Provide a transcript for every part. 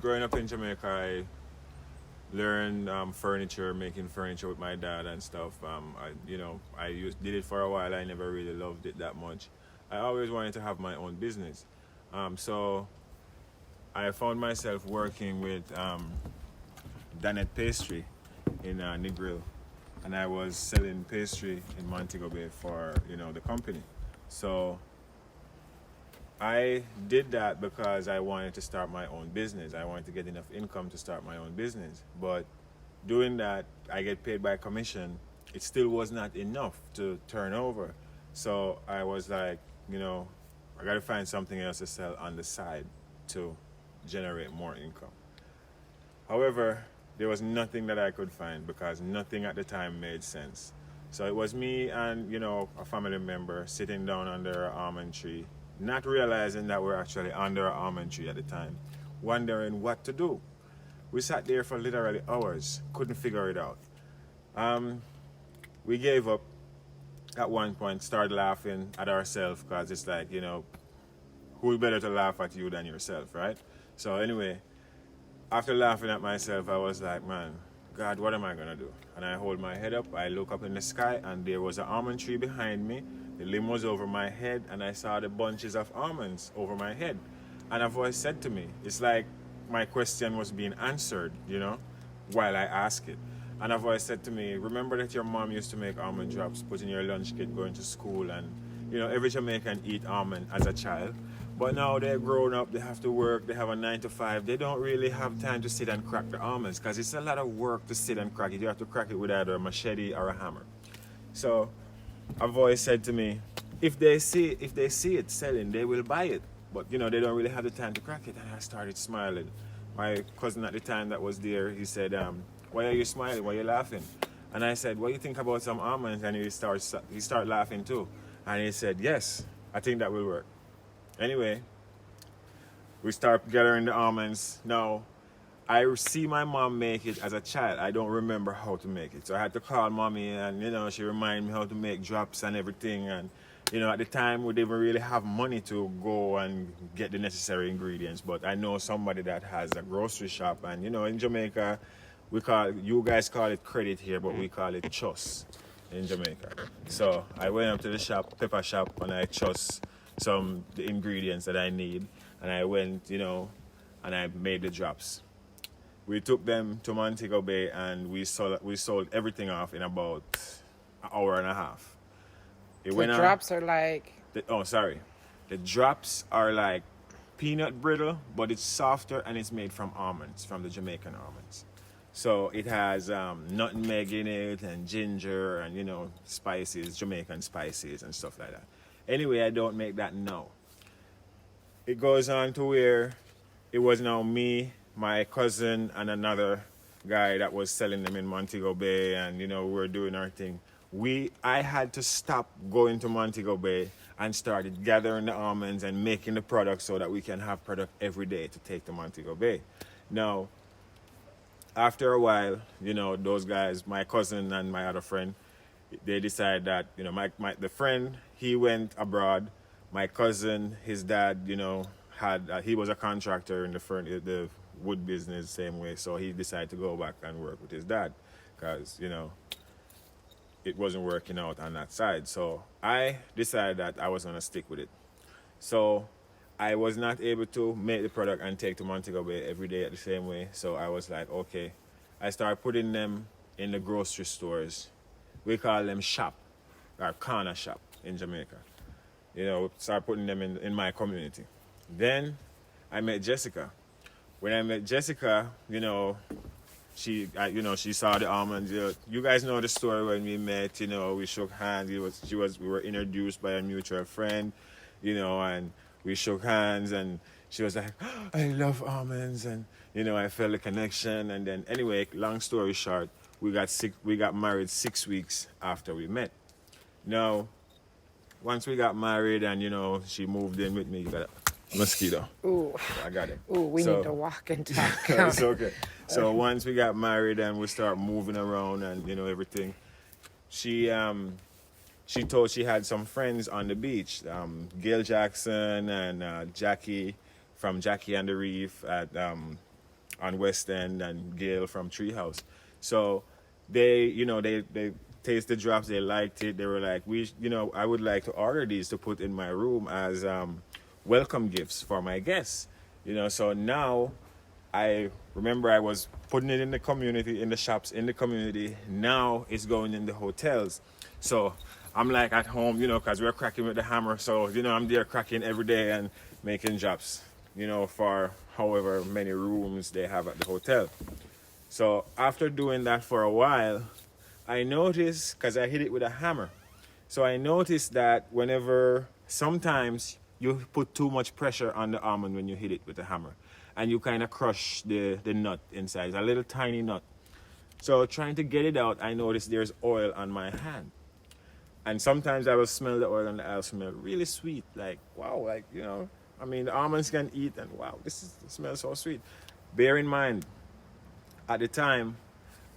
growing up in Jamaica, I learned furniture, making furniture with my dad and stuff. Did it for a while. I never really loved it that much. I always wanted to have my own business. So I found myself working with Danet Pastry in Negril, and I was selling pastry in Montego Bay for the company. So I did that because I wanted to start my own business. I wanted to get enough income to start my own business. But doing that, I get paid by commission. It still was not enough to turn over. So I was like, I got to find something else to sell on the side to generate more income. However, there was nothing that I could find because nothing at the time made sense. So it was me and, a family member sitting down under an almond tree, not realizing that we're actually under an almond tree at the time, wondering what to do. We sat there for literally hours, couldn't figure it out. We gave up at one point, started laughing at ourselves because it's like, who better to laugh at you than yourself, right? So anyway, after laughing at myself, I was like, man, God, what am I going to do? And I hold my head up, I look up in the sky, and there was an almond tree behind me. The limb was over my head, and I saw the bunches of almonds over my head. And a voice said to me, it's like my question was being answered, while I asked it. And a voice said to me, remember that your mom used to make almond drops, put in your lunch kit going to school, and every Jamaican eat almond as a child. But now they're grown up, they have to work, they have a 9 to 5. They don't really have time to sit and crack the almonds because it's a lot of work to sit and crack it. You have to crack it with either a machete or a hammer. So a voice said to me, if they see it selling, they will buy it. But they don't really have the time to crack it. And I started smiling. My cousin at the time that was there, he said, why are you smiling? Why are you laughing? And I said, what do you think about some almonds? And he started laughing too. And he said, yes, I think that will work. Anyway, we start gathering the almonds. Now, I see my mom make it as a child. I don't remember how to make it. So I had to call mommy and, she reminded me how to make drops and everything. And, at the time, we didn't really have money to go and get the necessary ingredients. But I know somebody that has a grocery shop. And, in Jamaica, you guys call it credit here, but we call it chus in Jamaica. So I went up to the shop, pepper shop, and I chus the ingredients that I need, and I went, and I made the drops. We took them to Montego Bay and we sold everything off in about an hour and a half. The drops are like the drops are like peanut brittle, but it's softer and it's made from almonds, from the Jamaican almonds. So it has nutmeg in it and ginger and spices, Jamaican spices and stuff like that. Anyway, I don't make that now. It goes on to where it was now me, my cousin, and another guy that was selling them in Montego Bay, and we were doing our thing. I had to stop going to Montego Bay and started gathering the almonds and making the product so that we can have product every day to take to Montego Bay. Now, after a while, those guys, my cousin and my other friend, they decided that, the friend, he went abroad. My cousin, his dad, he was a contractor in the wood business same way. So he decided to go back and work with his dad because, it wasn't working out on that side. So I decided that I was going to stick with it. So I was not able to make the product and take to Montego Bay every day at the same way. So I was like, okay. I started putting them in the grocery stores. We call them shop, or corner shop in Jamaica. Start putting them in my community. Then I met Jessica. When I met Jessica, she saw the almonds. You guys know the story when we met. We shook hands. We were introduced by a mutual friend. And we shook hands, and she was like, oh, I love almonds, and I felt a connection. And then anyway, long story short, we got married 6 weeks after we met. Now, once we got married and, she moved in with me, you got a mosquito. Ooh. I got it. Ooh, we need to walk and talk. It's okay. So once we got married and we start moving around and, everything, she told she had some friends on the beach, Gail Jackson and Jackie from Jackie and the Reef at on West End and Gail from Treehouse. So they, they taste the drops. They liked it. They were like, I would like to order these to put in my room as welcome gifts for my guests. So now I remember I was putting it in the community, in the shops, in the community. Now it's going in the hotels. So I'm like at home, because we're cracking with the hammer. So, I'm there cracking every day and making drops, for however many rooms they have at the hotel. So after doing that for a while, I noticed, because I hit it with a hammer. So I noticed that sometimes you put too much pressure on the almond when you hit it with a hammer. And you kind of crush the nut inside. It's a little tiny nut. So trying to get it out, I noticed there's oil on my hand. And sometimes I will smell the oil and I'll smell really sweet. Like, wow, the almonds can eat and wow, it smells so sweet. Bear in mind, at the time,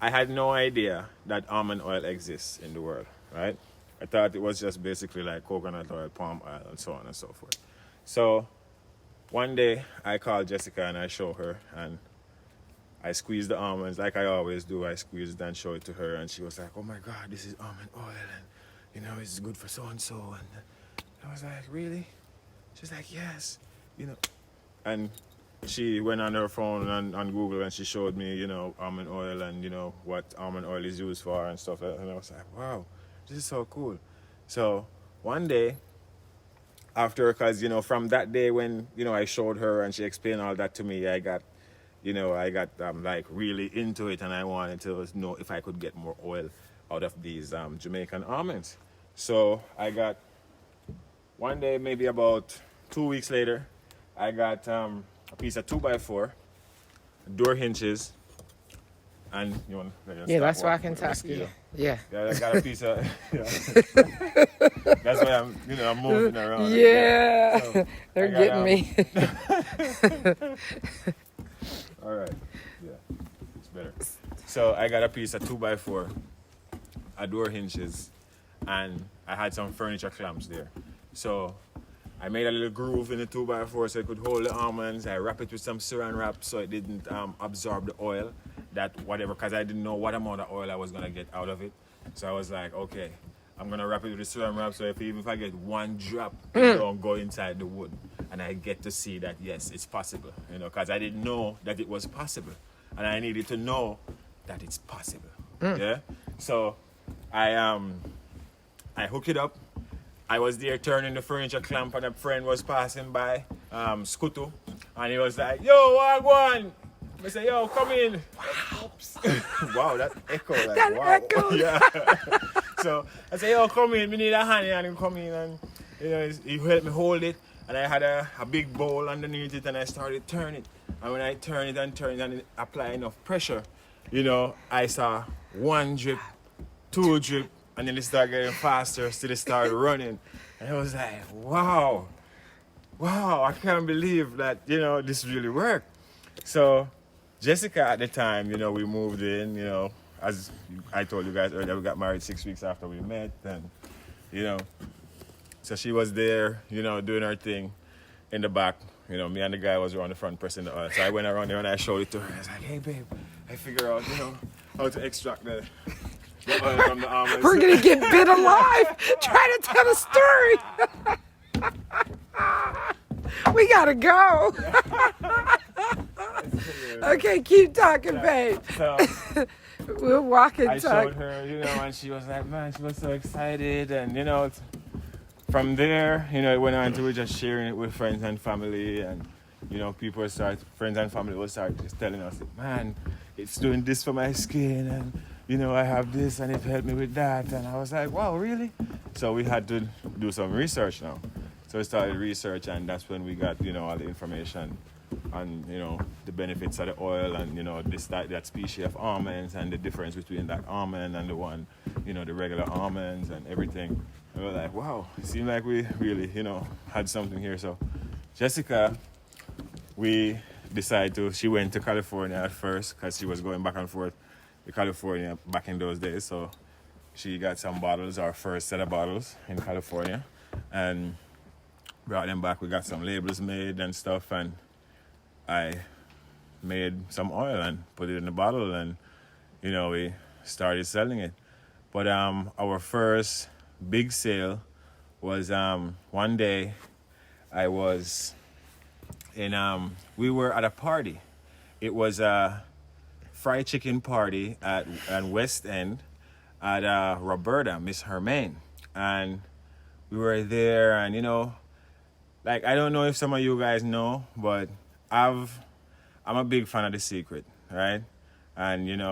I had no idea that almond oil exists in the world, right? I thought it was just basically like coconut oil, palm oil, and so on and so forth. So one day I called Jessica and I show her and I squeezed the almonds like I always do. I squeezed it and show it to her and she was like, oh my God, this is almond oil and it's good for so-and-so. And I was like, really? She's like, yes. And she went on her phone and on Google and she showed me, almond oil and, what almond oil is used for and stuff. And I was like, wow, this is so cool. So one day, after, because, from that day when, I showed her and she explained all that to me, I got like really into it and I wanted to know if I could get more oil out of these Jamaican almonds. So I got, one day, maybe about 2 weeks later, I got a piece of 2x4, door hinges, and you want to that's why I can talk to you. Yeah. I got a piece of, that's why I'm moving around. Yeah, so they're getting me. All right, yeah, it's better. So I got a piece of 2x4, a door hinges, and I had some furniture clamps there. So I made a little groove in the 2x4 so it could hold the almonds. I wrap it with some saran wrap so it didn't absorb the oil, because I didn't know what amount of oil I was gonna get out of it. So I was like, okay, I'm gonna wrap it with the saran wrap so even if I get one drop, it don't go inside the wood. And I get to see that, yes, it's possible, because I didn't know that it was possible. And I needed to know that it's possible, yeah? So I hook it up. I was there turning the furniture clamp and a friend was passing by, Skutu, and he was like, yo, Wagwan! I said, yo, come in. Wow, wow, that echo. Like, that wow. echo. Yeah. So I said, yo, come in, we need a hand, and he come in and he helped me hold it. And I had a big bowl underneath it and I started turning. And when I turn it and apply enough pressure, I saw one drip, two drip, and then it started getting faster, so it started running. And I was like, wow, I can't believe that, this really worked. So Jessica at the time, we moved in, as I told you guys earlier, we got married 6 weeks after we met. And, so she was there, doing her thing in the back. Me and the guy was around the front pressing the oil. So I went around there and I showed it to her. I was like, hey, babe, I figure out, how to extract the oil from the almonds. We're going to get bit alive trying to tell a story. We got to go. Okay, keep talking, babe. So we'll walk and I talk. showed her, and she was like, man, she was so excited. And, from there, it went on to just sharing it with friends and family. And, friends and family will start just telling us, man, it's doing this for my skin. And, I have this and it helped me with that. And I was like, wow, really? So we had to do some research now. So we started research and that's when we got, all the information on, the benefits of the oil and, that species of almonds and the difference between that almond and the one, the regular almonds and everything. And we were like, wow, it seemed like we really, had something here. So Jessica, we decided she went to California at first because she was going back and forth to California back in those days. So she got some bottles, our first set of bottles in California, and brought them back. We got some labels made and stuff, and I made some oil and put it in a bottle, and we started selling it. But our first big sale was one day I was in we were at a party. It was a fried chicken party at West End at Roberta, Miss Hermaine. And we were there, and like, I don't know if some of you guys know, but I'm a big fan of The Secret, right? And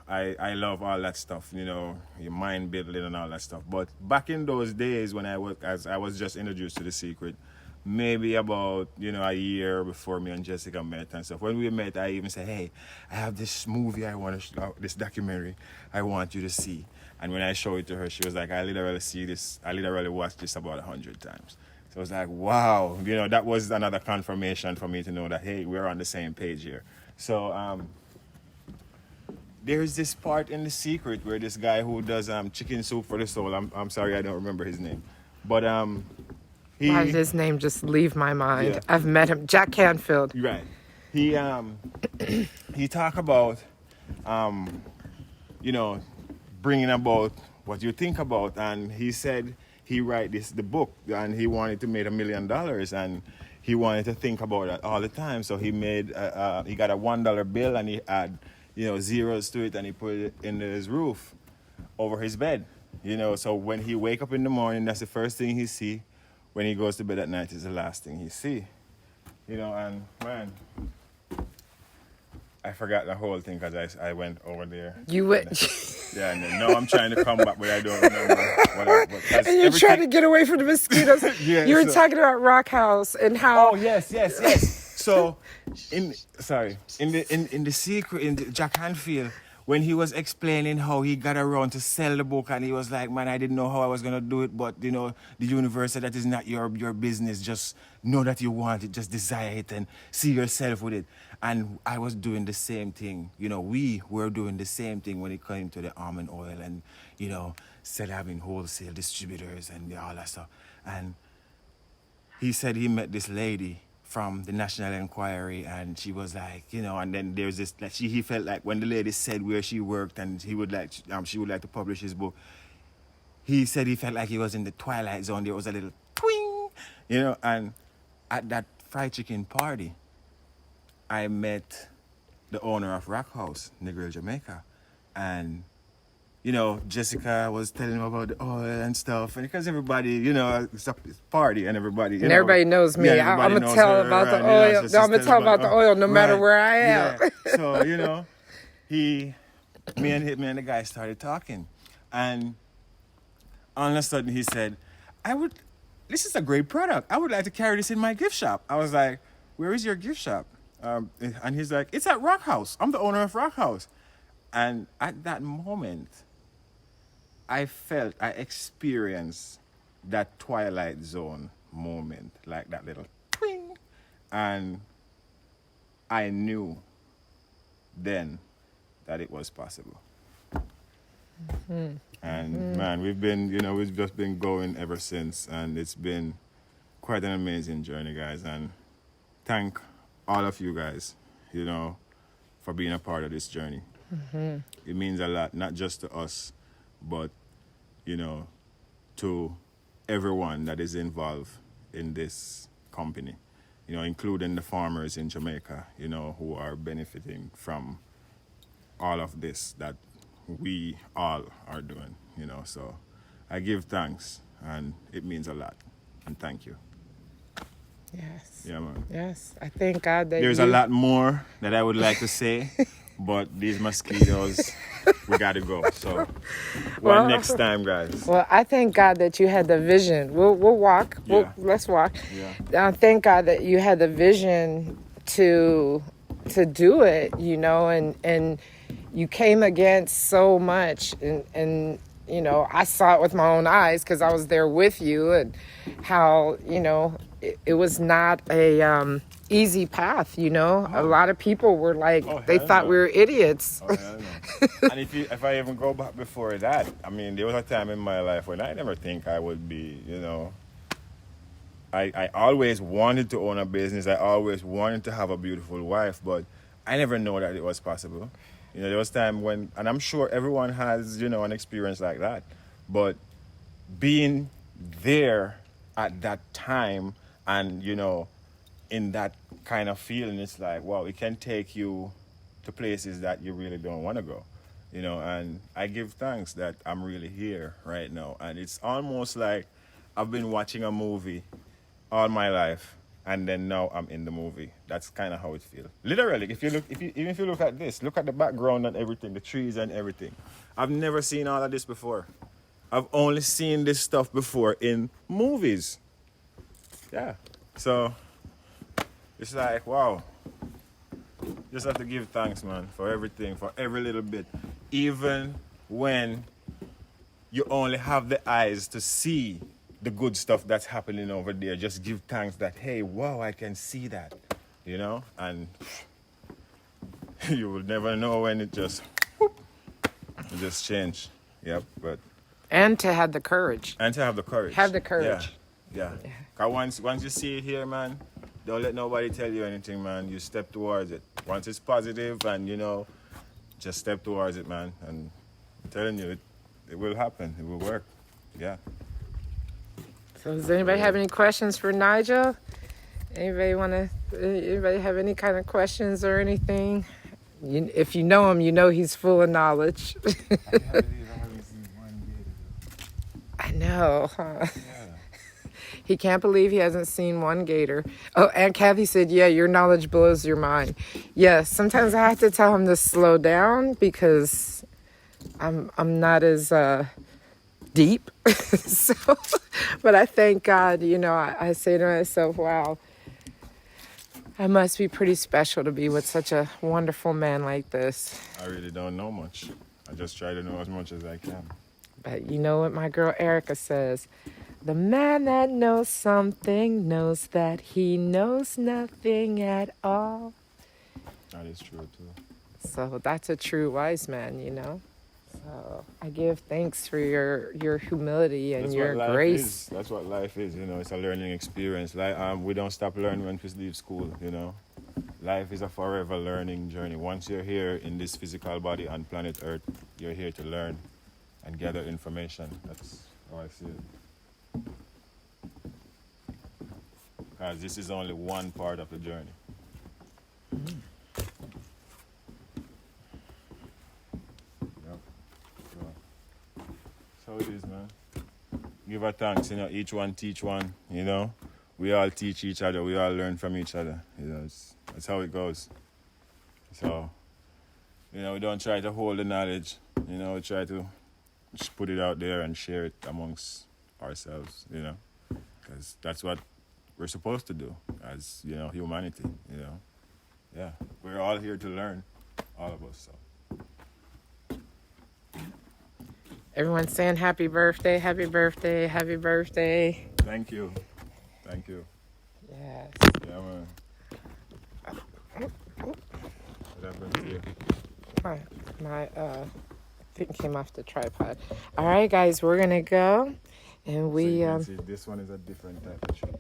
I love all that stuff, your mind building and all that stuff. But back in those days when I was just introduced to The Secret, maybe about a year before me and Jessica met and stuff. When we met, I even said, "Hey, I have this movie this documentary I want you to see." And when I showed it to her, she was like, "I literally watched this about 100 times." So I was like, wow, that was another confirmation for me to know that, hey, we're on the same page here. So there's this part in The Secret where this guy who does chicken soup for the soul, I'm sorry, I don't remember his name, but Why did his name just leave my mind? Yeah. I've met him, Jack Canfield. Right. He talk about bringing about what you think about, and he said he write the book, and he wanted to make $1 million, and he wanted to think about that all the time. So he made he got a $1 bill, and he had zeros to it, and he put it in his roof over his bed. So when he wake up in the morning, that's the first thing he see. When he goes to bed at night, is the last thing he see. And man, I forgot the whole thing because I went over there. You went. Yeah, and now I'm trying to come back, but I don't remember. And you're trying to get away from the mosquitoes. Yeah, you were talking about Rock House and how. Oh yes. So, in the Secret, in Jack Hanfield, when he was explaining how he got around to sell the book, and he was like, "Man, I didn't know how I was gonna do it, but the universe said that is not your business. Just know that you want it, just desire it, and see yourself with it." And I was doing the same thing. We were doing the same thing when it came to the almond oil, and still having wholesale distributors and all that stuff. And he said he met this lady from the National Enquiry, and she was like, and then there's this, like, he felt like when the lady said where she worked and she would like to publish his book, he said he felt like he was in the Twilight Zone. There was a little twing, and at that fried chicken party, I met the owner of Rock House, Nigel Jamaica, and Jessica was telling him about the oil and stuff, and because everybody, it's a party, and everybody, and everybody knows me. Yeah, I'm gonna tell about the oil. I'm gonna tell about the oil, no matter where I am. Yeah. So me and the guy started talking, and all of a sudden he said, "This is a great product. I would like to carry this in my gift shop." I was like, "Where is your gift shop?" And he's like, "It's at Rock House. I'm the owner of Rock House." And at that moment, I experienced that Twilight Zone moment, like that little twing. And I knew then that it was possible. Mm-hmm. And man, we've just been going ever since, and it's been quite an amazing journey, guys. And thank all of you guys, for being a part of this journey. Mm-hmm. It means a lot, not just to us, but to everyone that is involved in this company, including the farmers in Jamaica, who are benefiting from all of this that we all are doing, So I give thanks, and it means a lot. And thank you. Yes. Yeah, man. Yes. I thank God that there's a lot more that I would like to say, but these mosquitoes, we got to go. So, next time, guys. Well, I thank God that you had the vision. We'll walk. Let's walk. Yeah. Thank God that you had the vision to do it, and you came against so much, and I saw it with my own eyes because I was there with you, and how it was not a easy path. A lot of people were like, they thought we were idiots. Oh, hell no. And if I even go back before that, there was a time in my life when I never think I would be, I always wanted to own a business. I always wanted to have a beautiful wife, but I never know that it was possible. You know, there was time when, and I'm sure everyone has, you know, an experience like that. But being there at that time and, you know, in that kind of feeling, it's like, wow, it can take you to places that you really don't want to go. You know, and I give thanks that I'm really here right now. And it's almost like I've been watching a movie all my life, and then now I'm in the movie. That's kind of how it feels. Literally, even if you look at this, look at the background and everything, the trees and everything. I've never seen all of this before. I've only seen this stuff before in movies. Yeah. So it's like, wow. Just have to give thanks, man, for everything, for every little bit. Even when you only have the eyes to see the good stuff that's happening over there, just give thanks that, hey, wow, I can see that, you know? And you will never know when it just change. Yep, but... And to have the courage. And to have the courage. Have the courage. Yeah. Because once you see it here, man, don't let nobody tell you anything, man. You step towards it. Once it's positive and, you know, just step towards it, man. And I'm telling you, it will happen. It will work. Yeah. So does anybody have any questions for Nigel? Anybody have any kind of questions or anything? If you know him, you know he's full of knowledge. I can't believe I haven't seen one gator. I know, huh? Yeah. He can't believe he hasn't seen one gator. Oh, and Kathy said, yeah, your knowledge blows your mind. Yes, sometimes I have to tell him to slow down because I'm not as deep. So, but I thank God, you know, I say to myself, wow, I must be pretty special to be with such a wonderful man like this. I really don't know much. I just try to know as much as I can. But you know what my girl Erica says? The man that knows something knows that he knows nothing at all. That is true, too. So that's a true wise man, you know. So I give thanks for your humility and your grace. That's what life is, you know. It's a learning experience. Like we don't stop learning when we leave school, you know. Life is a forever learning journey. Once you're here in this physical body on planet Earth, you're here to learn and gather information. That's how I see it. Because this is only one part of the journey. Mm. Yep. So it is, man. Give a thanks, you know, each one teach one, you know. We all teach each other, we all learn from each other. You know, that's how it goes. So, you know, we don't try to hold the knowledge, you know, we try to just put it out there and share it amongst ourselves, you know, because that's what we're supposed to do as, you know, humanity, you know. Yeah, we're all here to learn, all of us, so. Everyone's saying happy birthday, happy birthday, happy birthday. Thank you. Thank you. Yes. Yeah, man. What happened to you? My thing came off the tripod. All right, guys, we're gonna go, and we. So see, this one is a different type of tree.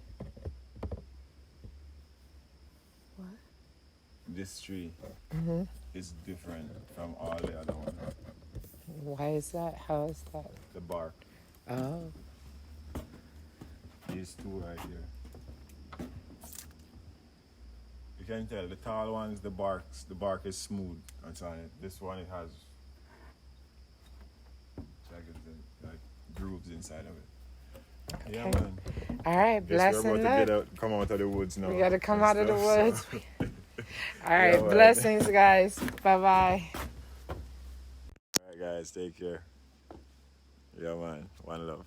What? This tree Mm-hmm. is different from all the other ones. Why is that? How is that? The bark. Oh. These two right here. You can tell the tall ones, the bark is smooth on it. This one it has like grooves inside of it. Okay. Yeah, man. All right, bless and love. Come out of the woods now. We got to come out of the woods. All right, Yeah, man. blessings, guys. Bye-bye. All right, guys, take care. Yeah, man. One love.